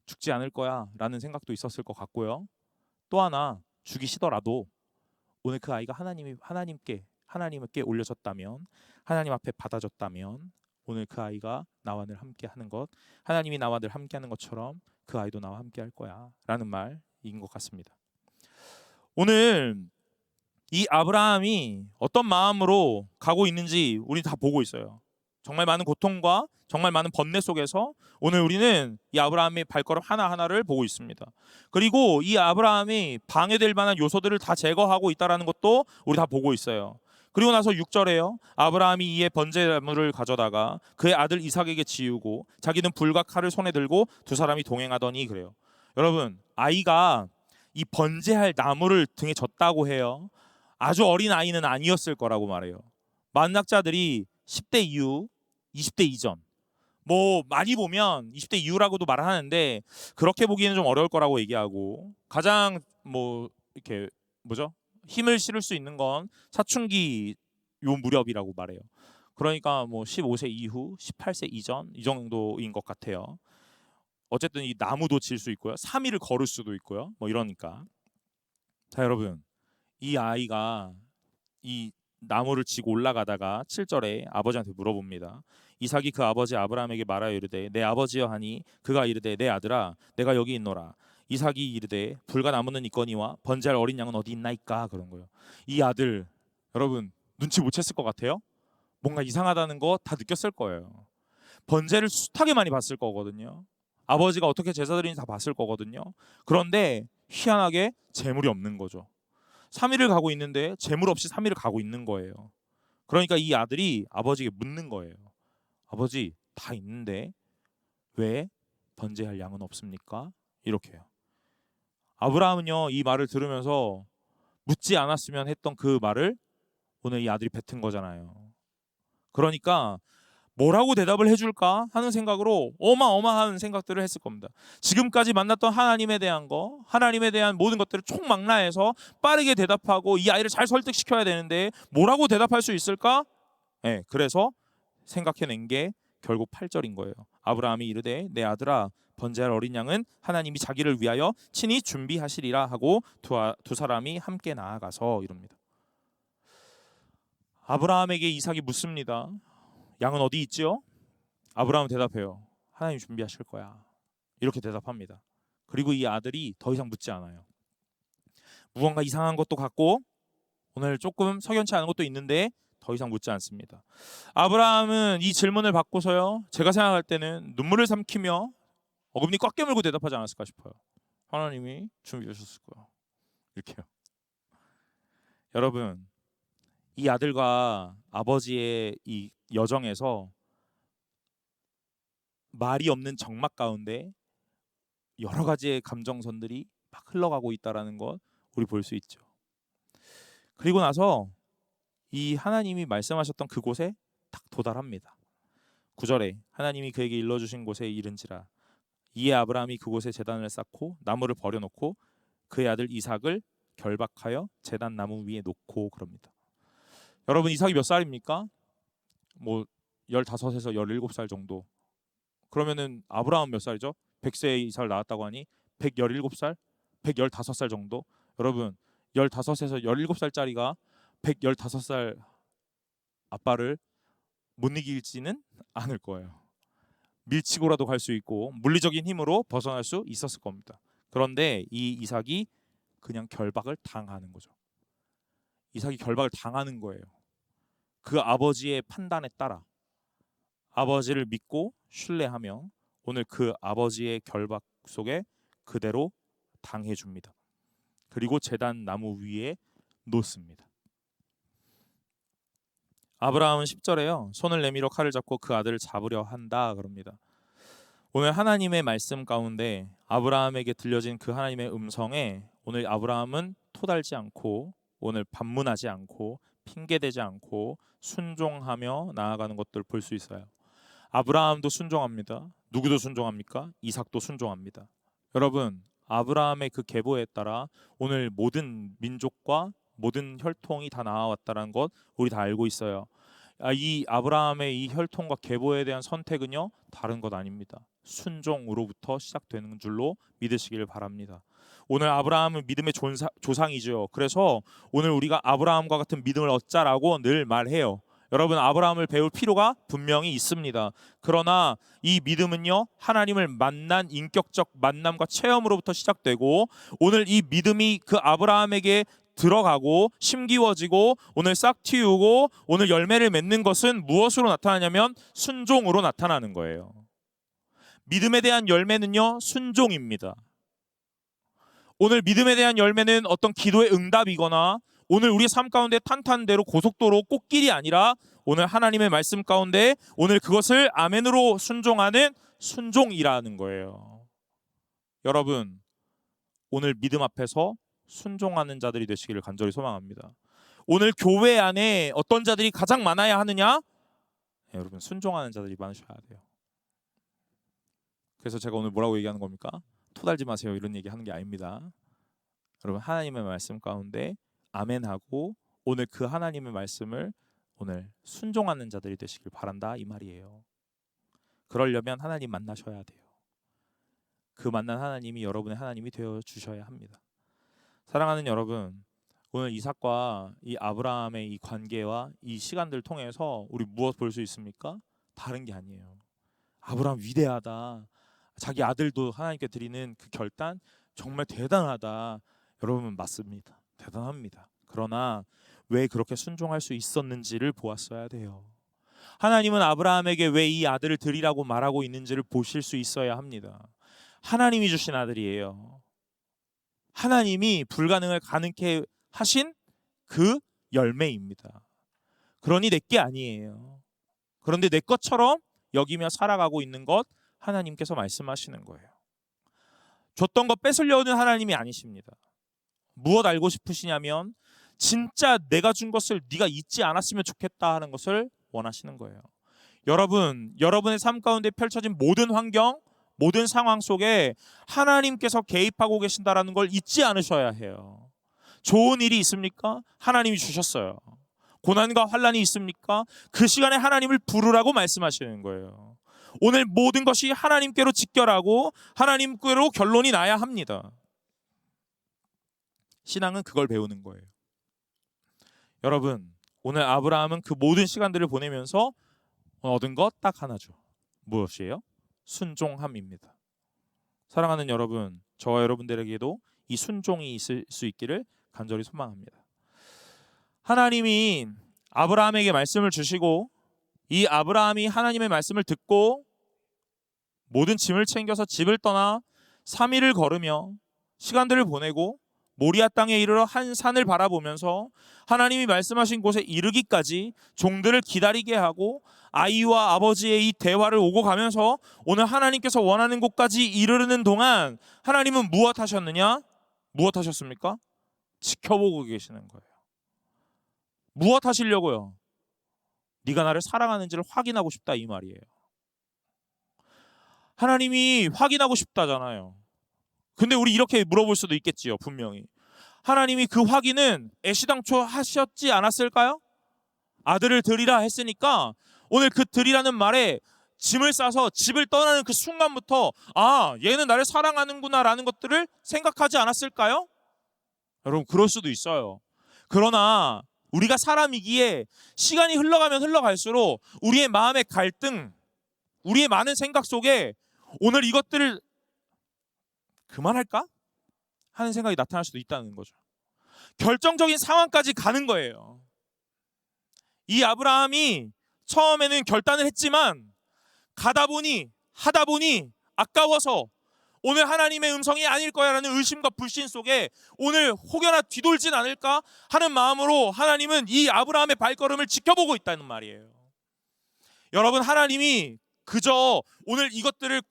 죽지 않을 거야 라는 생각도 있었을 것 같고요. 또 하나, 죽이시더라도 오늘 그 아이가 하나님께 올려졌다면, 하나님 앞에 받아졌다면, 오늘 그 아이가 나와 늘 함께 하는 것, 하나님이 나와 늘 함께 하는 것처럼 그 아이도 나와 함께 할 거야 라는 말인 것 같습니다. 오늘 이 아브라함이 어떤 마음으로 가고 있는지 우리 다 보고 있어요. 정말 많은 고통과 정말 많은 번뇌 속에서 오늘 우리는 이 아브라함의 발걸음 하나하나를 보고 있습니다. 그리고 이 아브라함이 방해될 만한 요소들을 다 제거하고 있다는 것도 우리 다 보고 있어요. 그리고 나서 6절에요. 아브라함이 이에 번제물을 가져다가 그의 아들 이삭에게 지우고 자기는 불과 칼을 손에 들고 두 사람이 동행하더니 그래요. 여러분, 아이가 이 번제할 나무를 등에 졌다고 해요. 아주 어린 아이는 아니었을 거라고 말해요. 만학자들이 10대 이후, 20대 이전, 뭐 많이 보면 20대 이후라고도 말을 하는데 그렇게 보기에는 좀 어려울 거라고 얘기하고, 가장 뭐 이렇게 뭐죠? 힘을 실을 수 있는 건 사춘기 요 무렵이라고 말해요. 그러니까 뭐 15세 이후, 18세 이전 이 정도인 것 같아요. 어쨌든 이 나무도 질 수 있고요. 3일을 걸을 수도 있고요. 뭐 이러니까. 자, 여러분, 이 아이가 이 나무를 지고 올라가다가 7절에 아버지한테 물어봅니다. 이삭이 그 아버지 아브라함에게 말하여 이르되 내 아버지여 하니 그가 이르되 내 아들아 내가 여기 있노라. 이삭이 이르되 불과 나무는 있거니와 번제할 어린 양은 어디 있나이까 그런 거예요. 이 아들, 여러분 눈치 못 챘을 것 같아요? 뭔가 이상하다는 거 다 느꼈을 거예요. 번제를 숱하게 많이 봤을 거거든요. 아버지가 어떻게 제사 드리는지 다 봤을 거거든요. 그런데 희한하게 재물이 없는 거죠. 3일을 가고 있는데 재물 없이 3일을 가고 있는 거예요. 그러니까 이 아들이 아버지에게 묻는 거예요. 아버지, 다 있는데 왜 번제할 양은 없습니까? 이렇게요. 아브라함은요, 이 말을 들으면서 묻지 않았으면 했던 그 말을 오늘 이 아들이 뱉은 거잖아요. 그러니까 뭐라고 대답을 해줄까 하는 생각으로 어마어마한 생각들을 했을 겁니다. 지금까지 만났던 하나님에 대한 거, 하나님에 대한 모든 것들을 총망라해서 빠르게 대답하고 이 아이를 잘 설득시켜야 되는데 뭐라고 대답할 수 있을까? 네, 그래서 생각해낸 게 결국 8절인 거예요. 아브라함이 이르되 내 아들아 번제할 어린 양은 하나님이 자기를 위하여 친히 준비하시리라 하고 두 사람이 함께 나아가서 이럽니다. 아브라함에게 이삭이 묻습니다. 양은 어디 있지요? 아브라함은 대답해요. 하나님 준비하실 거야. 이렇게 대답합니다. 그리고 이 아들이 더 이상 묻지 않아요. 무언가 이상한 것도 같고 오늘 조금 석연치 않은 것도 있는데 더 이상 묻지 않습니다. 아브라함은 이 질문을 받고서요, 제가 생각할 때는 눈물을 삼키며 어금니 꽉 깨물고 대답하지 않았을까 싶어요. 하나님이 준비해 주셨을 거야. 이렇게요. 여러분, 이 아들과 아버지의 이 여정에서 말이 없는 적막 가운데 여러 가지의 감정선들이 막 흘러가고 있다라는 것 우리 볼 수 있죠. 그리고 나서 이 하나님이 말씀하셨던 그곳에 딱 도달합니다. 9절에 하나님이 그에게 일러주신 곳에 이른지라. 이에 아브라함이 그곳에 제단을 쌓고 나무를 버려놓고 그의 아들 이삭을 결박하여 제단 나무 위에 놓고 그럽니다. 여러분, 이삭이 몇 살입니까? 뭐 15에서 17살 정도. 그러면은 아브라함 몇 살이죠? 100세에 이삭을 낳았다고 하니 117살? 115살 정도? 여러분, 15에서 17살짜리가 115살 아빠를 못 이길지는 않을 거예요. 밀치고라도 갈 수 있고 물리적인 힘으로 벗어날 수 있었을 겁니다. 그런데 이 이삭이 그냥 결박을 당하는 거죠. 이삭이 결박을 당하는 거예요. 그 아버지의 판단에 따라 아버지를 믿고 신뢰하며 오늘 그 아버지의 결박 속에 그대로 당해줍니다. 그리고 제단 나무 위에 놓습니다. 아브라함은 10절에요. 손을 내밀어 칼을 잡고 그 아들을 잡으려 한다 그럽니다. 오늘 하나님의 말씀 가운데 아브라함에게 들려진 그 하나님의 음성에 오늘 아브라함은 토달지 않고 오늘 반문하지 않고 핑계대지 않고 순종하며 나아가는 것들을 볼 수 있어요. 아브라함도 순종합니다. 누구도 순종합니까? 이삭도 순종합니다. 여러분, 아브라함의 그 계보에 따라 오늘 모든 민족과 모든 혈통이 다 나아왔다는 것 우리 다 알고 있어요. 이 아브라함의 이 혈통과 계보에 대한 선택은요 다른 것 아닙니다. 순종으로부터 시작되는 줄로 믿으시길 바랍니다. 오늘 아브라함은 믿음의 조상이죠. 그래서 오늘 우리가 아브라함과 같은 믿음을 얻자라고 늘 말해요. 여러분, 아브라함을 배울 필요가 분명히 있습니다. 그러나 이 믿음은요 하나님을 만난 인격적 만남과 체험으로부터 시작되고 오늘 이 믿음이 그 아브라함에게 들어가고 심기워지고 오늘 싹 틔우고 오늘 열매를 맺는 것은 무엇으로 나타나냐면 순종으로 나타나는 거예요. 믿음에 대한 열매는요 순종입니다. 오늘 믿음에 대한 열매는 어떤 기도의 응답이거나 오늘 우리 삶 가운데 탄탄대로 고속도로 꽃길이 아니라 오늘 하나님의 말씀 가운데 오늘 그것을 아멘으로 순종하는 순종이라는 거예요. 여러분, 오늘 믿음 앞에서 순종하는 자들이 되시기를 간절히 소망합니다. 오늘 교회 안에 어떤 자들이 가장 많아야 하느냐? 네, 여러분, 순종하는 자들이 많으셔야 돼요. 그래서 제가 오늘 뭐라고 얘기하는 겁니까? 토달지 마세요 이런 얘기 하는 게 아닙니다. 여러분, 하나님의 말씀 가운데 아멘하고 오늘 그 하나님의 말씀을 오늘 순종하는 자들이 되시길 바란다 이 말이에요. 그러려면 하나님 만나셔야 돼요. 그 만난 하나님이 여러분의 하나님이 되어 주셔야 합니다. 사랑하는 여러분, 오늘 이삭과 이 아브라함의 이 관계와 이 시간들을 통해서 우리 무엇 볼 수 있습니까? 다른 게 아니에요. 아브라함 위대하다. 자기 아들도 하나님께 드리는 그 결단 정말 대단하다. 여러분, 맞습니다. 대단합니다. 그러나 왜 그렇게 순종할 수 있었는지를 보았어야 돼요. 하나님은 아브라함에게 왜 이 아들을 드리라고 말하고 있는지를 보실 수 있어야 합니다. 하나님이 주신 아들이에요. 하나님이 불가능을 가능케 하신 그 열매입니다. 그러니 내게 아니에요. 그런데 내 것처럼 여기며 살아가고 있는 것 하나님께서 말씀하시는 거예요. 줬던 것 뺏으려는 하나님이 아니십니다. 무엇 알고 싶으시냐면 진짜 내가 준 것을 네가 잊지 않았으면 좋겠다 하는 것을 원하시는 거예요. 여러분, 여러분의 삶 가운데 펼쳐진 모든 환경, 모든 상황 속에 하나님께서 개입하고 계신다라는 걸 잊지 않으셔야 해요. 좋은 일이 있습니까? 하나님이 주셨어요. 고난과 환난이 있습니까? 그 시간에 하나님을 부르라고 말씀하시는 거예요. 오늘 모든 것이 하나님께로 직결하고 하나님께로 결론이 나야 합니다. 신앙은 그걸 배우는 거예요. 여러분, 오늘 아브라함은 그 모든 시간들을 보내면서 얻은 것 딱 하나죠. 무엇이에요? 순종함입니다. 사랑하는 여러분, 저와 여러분들에게도 이 순종이 있을 수 있기를 간절히 소망합니다. 하나님이 아브라함에게 말씀을 주시고 이 아브라함이 하나님의 말씀을 듣고 모든 짐을 챙겨서 집을 떠나 3일을 걸으며 시간들을 보내고 모리아 땅에 이르러 한 산을 바라보면서 하나님이 말씀하신 곳에 이르기까지 종들을 기다리게 하고 아이와 아버지의 이 대화를 오고 가면서 오늘 하나님께서 원하는 곳까지 이르르는 동안 하나님은 무엇 하셨느냐? 무엇 하셨습니까? 지켜보고 계시는 거예요. 무엇 하시려고요? 네가 나를 사랑하는지를 확인하고 싶다 이 말이에요. 하나님이 확인하고 싶다잖아요. 근데 우리 이렇게 물어볼 수도 있겠지요. 분명히 하나님이 그 확인은 애시당초 하셨지 않았을까요? 아들을 드리라 했으니까 오늘 그 드리라는 말에 짐을 싸서 집을 떠나는 그 순간부터 아, 얘는 나를 사랑하는구나 라는 것들을 생각하지 않았을까요? 여러분, 그럴 수도 있어요. 그러나 우리가 사람이기에 시간이 흘러가면 흘러갈수록 우리의 마음의 갈등, 우리의 많은 생각 속에 오늘 이것들을 그만할까? 하는 생각이 나타날 수도 있다는 거죠. 결정적인 상황까지 가는 거예요. 이 아브라함이 처음에는 결단을 했지만 하다 보니 아까워서 오늘 하나님의 음성이 아닐 거야라는 의심과 불신 속에 오늘 혹여나 뒤돌진 않을까 하는 마음으로 하나님은 이 아브라함의 발걸음을 지켜보고 있다는 말이에요. 여러분, 하나님이 그저 오늘 이것들을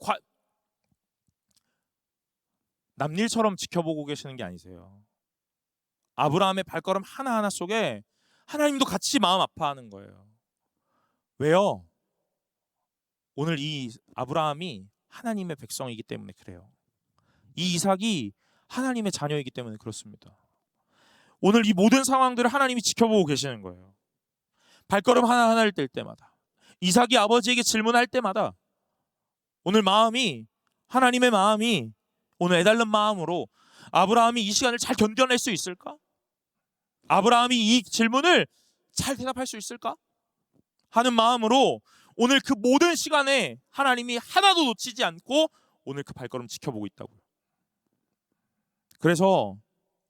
남일처럼 지켜보고 계시는 게 아니세요. 아브라함의 발걸음 하나하나 속에 하나님도 같이 마음 아파하는 거예요. 왜요? 오늘 이 아브라함이 하나님의 백성이기 때문에 그래요. 이 이삭이 하나님의 자녀이기 때문에 그렇습니다. 오늘 이 모든 상황들을 하나님이 지켜보고 계시는 거예요. 발걸음 하나하나를 뗄 때마다, 이삭이 아버지에게 질문할 때마다 오늘 하나님의 마음이 오늘 애달른 마음으로 아브라함이 이 시간을 잘 견뎌낼 수 있을까? 아브라함이 이 질문을 잘 대답할 수 있을까? 하는 마음으로 오늘 그 모든 시간에 하나님이 하나도 놓치지 않고 오늘 그 발걸음 지켜보고 있다고요. 그래서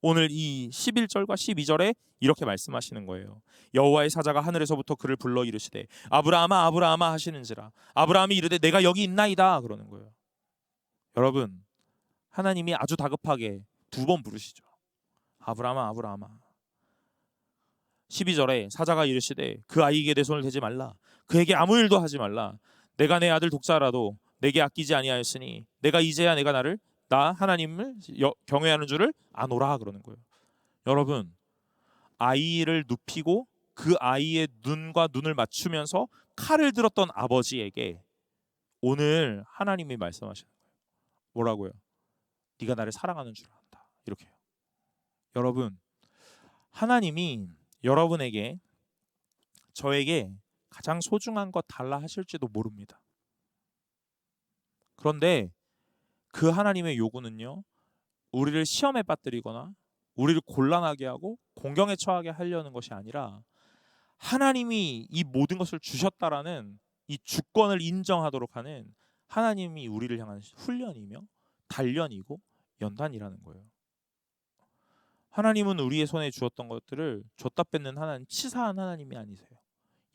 오늘 이 11절과 12절에 이렇게 말씀하시는 거예요. 여호와의 사자가 하늘에서부터 그를 불러 이르시되 아브라함아 아브라함아 하시는지라. 아브라함이 이르되 내가 여기 있나이다 그러는 거예요. 여러분, 하나님이 아주 다급하게 두 번 부르시죠. 아브라함아 아브라함아. 12절에 사자가 이르시되 그 아이에게 내 손을 대지 말라. 그에게 아무 일도 하지 말라. 내가 내 아들 독자라도 내게 아끼지 아니하였으니 내가 이제야 내가 나 하나님을 경외하는 줄을 아노라 그러는 거예요. 여러분, 아이를 눕히고 그 아이의 눈과 눈을 맞추면서 칼을 들었던 아버지에게 오늘 하나님이 말씀하시는 거예요. 뭐라고요? 네가 나를 사랑하는 줄 안다. 이렇게요. 여러분, 하나님이 여러분에게 저에게 가장 소중한 것 달라 하실지도 모릅니다. 그런데 그 하나님의 요구는요, 우리를 시험에 빠뜨리거나 우리를 곤란하게 하고 공경에 처하게 하려는 것이 아니라 하나님이 이 모든 것을 주셨다라는 이 주권을 인정하도록 하는 하나님이 우리를 향한 훈련이며 단련이고 연단이라는 거예요. 하나님은 우리의 손에 주었던 것들을 줬다 뺏는 하나님, 치사한 하나님이 아니세요.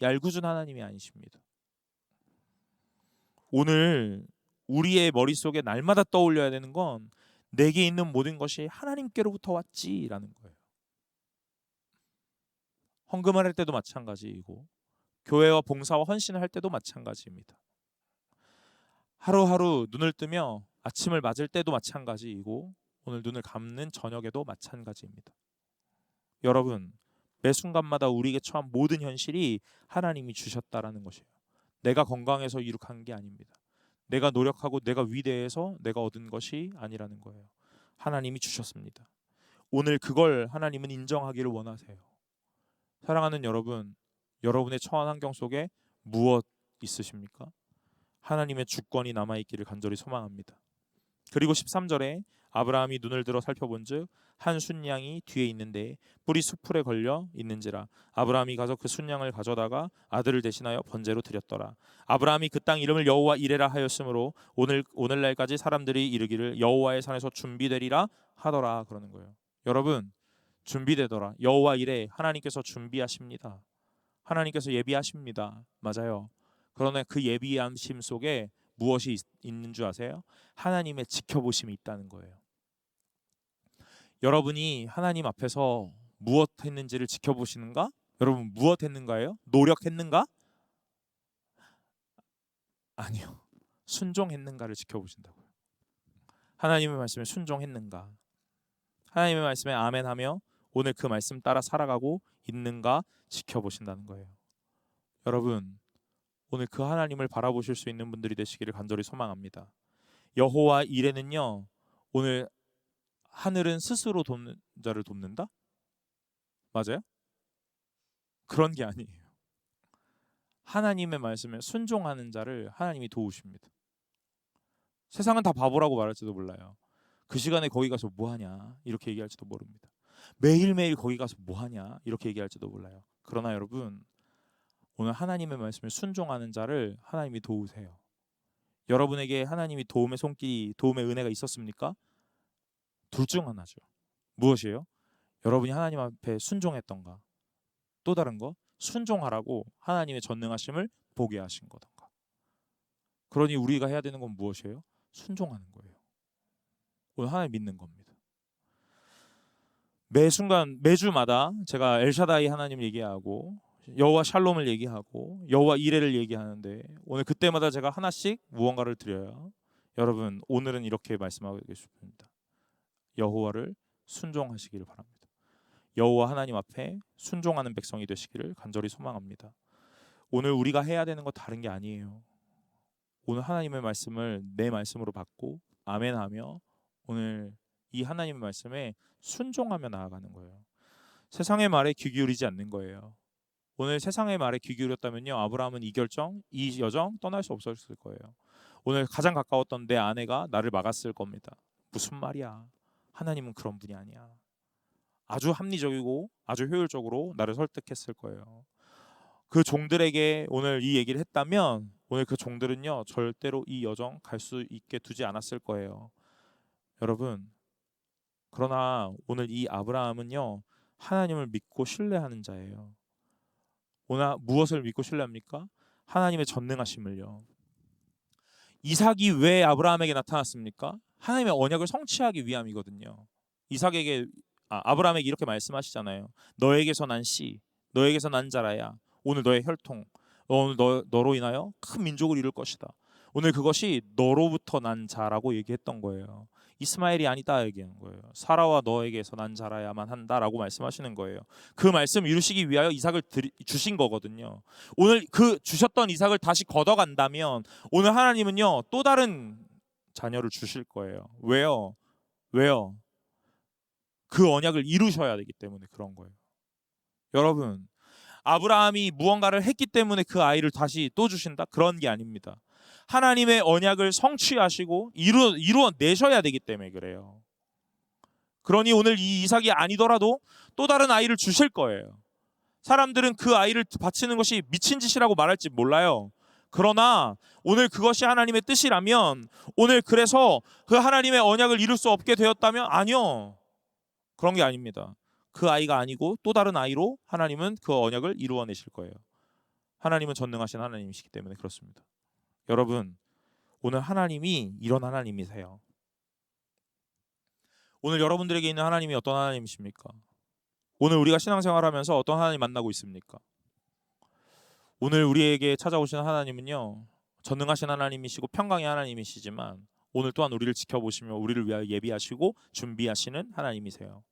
얄궂은 하나님이 아니십니다. 오늘 우리의 머릿속에 날마다 떠올려야 되는 건 내게 있는 모든 것이 하나님께로부터 왔지라는 거예요. 헌금을 할 때도 마찬가지이고 교회와 봉사와 헌신을 할 때도 마찬가지입니다. 하루하루 눈을 뜨며 아침을 맞을 때도 마찬가지이고 오늘 눈을 감는 저녁에도 마찬가지입니다. 여러분, 매 순간마다 우리에게 처한 모든 현실이 하나님이 주셨다라는 것이에요. 내가 건강해서 이룩한 게 아닙니다. 내가 노력하고 내가 위대해서 내가 얻은 것이 아니라는 거예요. 하나님이 주셨습니다. 오늘 그걸 하나님은 인정하기를 원하세요. 사랑하는 여러분, 여러분의 처한 환경 속에 무엇 있으십니까? 하나님의 주권이 남아있기를 간절히 소망합니다. 그리고 13절에 아브라함이 눈을 들어 살펴본즉 한 순양이 뒤에 있는데 뿔이 수풀에 걸려 있는지라. 아브라함이 가서 그 순양을 가져다가 아들을 대신하여 번제로 드렸더라. 아브라함이 그 땅 이름을 여호와 이레라 하였으므로 오늘날까지 사람들이 이르기를 여호와의 산에서 준비되리라 하더라 그러는 거예요. 여러분, 준비되더라. 여호와 이레, 하나님께서 준비하십니다. 하나님께서 예비하십니다. 맞아요. 그러나 그 예비하심 속에 무엇이 있는 줄 아세요? 하나님의 지켜보심이 있다는 거예요. 여러분이 하나님 앞에서 무엇 했는지를 지켜보시는가? 여러분, 무엇 했는가예요? 노력했는가? 아니요. 순종했는가를 지켜보신다고요. 하나님의 말씀에 순종했는가? 하나님의 말씀에 아멘하며 오늘 그 말씀 따라 살아가고 있는가 지켜보신다는 거예요. 여러분, 오늘 그 하나님을 바라보실 수 있는 분들이 되시기를 간절히 소망합니다. 여호와 이레는요, 오늘 하늘은 스스로 돕는 자를 돕는다? 맞아요? 그런 게 아니에요. 하나님의 말씀에 순종하는 자를 하나님이 도우십니다. 세상은 다 바보라고 말할지도 몰라요. 그 시간에 거기 가서 뭐하냐 이렇게 얘기할지도 모릅니다. 매일매일 거기 가서 뭐하냐 이렇게 얘기할지도 몰라요. 그러나 여러분, 오늘 하나님의 말씀에 순종하는 자를 하나님이 도우세요. 여러분에게 하나님이 도움의 손길이, 도움의 은혜가 있었습니까? 둘 중 하나죠. 무엇이에요? 여러분이 하나님 앞에 순종했던가, 또 다른 거, 순종하라고 하나님의 전능하심을 보게 하신 거던가. 그러니 우리가 해야 되는 건 무엇이에요? 순종하는 거예요. 오늘 하나님 믿는 겁니다. 매 순간 매주마다 제가 엘샤다이 하나님 얘기하고 여호와 샬롬을 얘기하고 여호와 이레를 얘기하는데, 오늘 그때마다 제가 하나씩 무언가를 드려요. 여러분, 오늘은 이렇게 말씀하고 싶습니다. 여호와를 순종하시기를 바랍니다. 여호와 하나님 앞에 순종하는 백성이 되시기를 간절히 소망합니다. 오늘 우리가 해야 되는 거 다른 게 아니에요. 오늘 하나님의 말씀을 내 말씀으로 받고 아멘하며 오늘 이 하나님의 말씀에 순종하며 나아가는 거예요. 세상의 말에 귀 기울이지 않는 거예요. 오늘 세상의 말에 귀 기울였다면요, 아브라함은 이 결정, 이 여정 떠날 수 없었을 거예요. 오늘 가장 가까웠던 내 아내가 나를 막았을 겁니다. 무슨 말이야? 하나님은 그런 분이 아니야. 아주 합리적이고 아주 효율적으로 나를 설득했을 거예요. 그 종들에게 오늘 이 얘기를 했다면 오늘 그 종들은요, 절대로 이 여정 갈 수 있게 두지 않았을 거예요. 여러분, 그러나 오늘 이 아브라함은요, 하나님을 믿고 신뢰하는 자예요. 오늘 무엇을 믿고 신뢰합니까? 하나님의 전능하심을요. 이삭이 왜 아브라함에게 나타났습니까? 하나님의 언약을 성취하기 위함이거든요. 아브라함에게 이렇게 말씀하시잖아요. 너에게서 난 씨, 너에게서 난 자라야 오늘 너의 혈통, 오늘 너로 인하여 큰 민족을 이룰 것이다. 오늘 그것이 너로부터 난 자라고 얘기했던 거예요. 이스마엘이 아니다 얘기하는 거예요. 사라와 너에게서 난 자라야만 한다라고 말씀하시는 거예요. 그 말씀 이루시기 위하여 이삭을 주신 거거든요. 오늘 그 주셨던 이삭을 다시 걷어간다면 오늘 하나님은요, 또 다른 자녀를 주실 거예요. 왜요? 그 언약을 이루셔야 되기 때문에 그런 거예요. 여러분, 아브라함이 무언가를 했기 때문에 그 아이를 다시 또 주신다? 그런 게 아닙니다. 하나님의 언약을 성취하시고 이루어내셔야 되기 때문에 그래요. 그러니 오늘 이 이삭이 아니더라도 또 다른 아이를 주실 거예요. 사람들은 그 아이를 바치는 것이 미친 짓이라고 말할지 몰라요. 그러나 오늘 그것이 하나님의 뜻이라면, 오늘 그래서 그 하나님의 언약을 이룰 수 없게 되었다면, 아니요, 그런 게 아닙니다. 그 아이가 아니고 또 다른 아이로 하나님은 그 언약을 이루어내실 거예요. 하나님은 전능하신 하나님이시기 때문에 그렇습니다. 여러분, 오늘 하나님이 이런 하나님이세요. 오늘 여러분들에게 있는 하나님이 어떤 하나님이십니까? 오늘 우리가 신앙생활하면서 어떤 하나님 만나고 있습니까? 오늘 우리에게 찾아오신 하나님은요, 전능하신 하나님이시고 평강의 하나님이시지만 오늘 또한 우리를 지켜보시며 우리를 위하여 예비하시고 준비하시는 하나님이세요.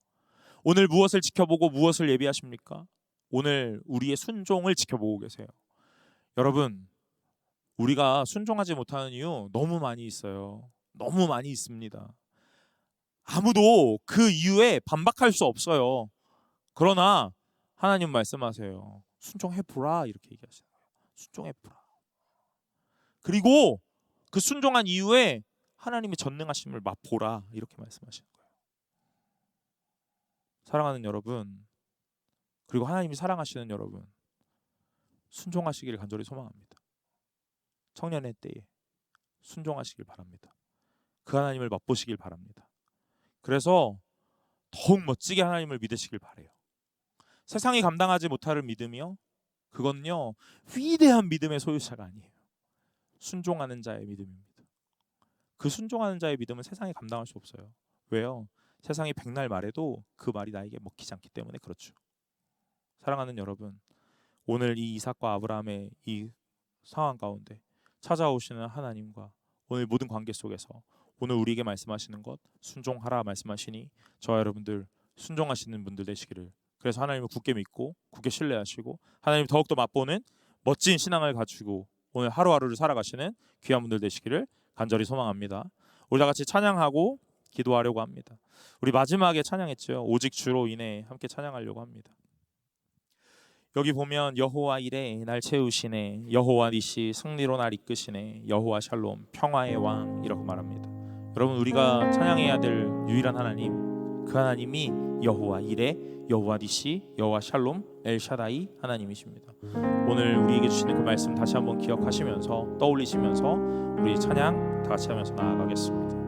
오늘 무엇을 지켜보고 무엇을 예비하십니까? 오늘 우리의 순종을 지켜보고 계세요. 여러분, 우리가 순종하지 못하는 이유 너무 많이 있어요. 너무 많이 있습니다. 아무도 그 이유에 반박할 수 없어요. 그러나 하나님 말씀하세요. 순종해보라, 이렇게 얘기하시는 거예요. 순종해보라. 그리고 그 순종한 이유에 하나님의 전능하심을 맛보라, 이렇게 말씀하시는 거예요. 사랑하는 여러분, 그리고 하나님이 사랑하시는 여러분, 순종하시기를 간절히 소망합니다. 청년의 때에 순종하시길 바랍니다. 그 하나님을 맛보시길 바랍니다. 그래서 더욱 멋지게 하나님을 믿으시길 바래요. 세상이 감당하지 못할 믿음이요, 그건요, 위대한 믿음의 소유자가 아니에요. 순종하는 자의 믿음입니다. 그 순종하는 자의 믿음은 세상이 감당할 수 없어요. 왜요? 세상이 백날 말해도 그 말이 나에게 먹히지 않기 때문에 그렇죠. 사랑하는 여러분, 오늘 이 이삭과 아브라함의 이 상황 가운데 찾아오시는 하나님과 오늘 모든 관계 속에서 오늘 우리에게 말씀하시는 것, 순종하라 말씀하시니 저와 여러분들 순종하시는 분들 되시기를, 그래서 하나님을 굳게 믿고 굳게 신뢰하시고 하나님 더욱더 맛보는 멋진 신앙을 가지고 오늘 하루하루를 살아가시는 귀한 분들 되시기를 간절히 소망합니다. 우리 다 같이 찬양하고 기도하려고 합니다. 우리 마지막에 찬양했죠. 오직 주로 인해 함께 찬양하려고 합니다. 여기 보면 여호와 이레 날 채우시네, 여호와 니시 승리로 날 이끄시네, 여호와 샬롬 평화의 왕, 이라고 말합니다. 여러분, 우리가 찬양해야 될 유일한 하나님, 그 하나님이 여호와 이레, 여호와 니시, 여호와 샬롬, 엘샤다이 하나님이십니다. 오늘 우리에게 주시는 그 말씀 다시 한번 기억하시면서 떠올리시면서 우리 찬양 다 같이 하면서 나아가겠습니다.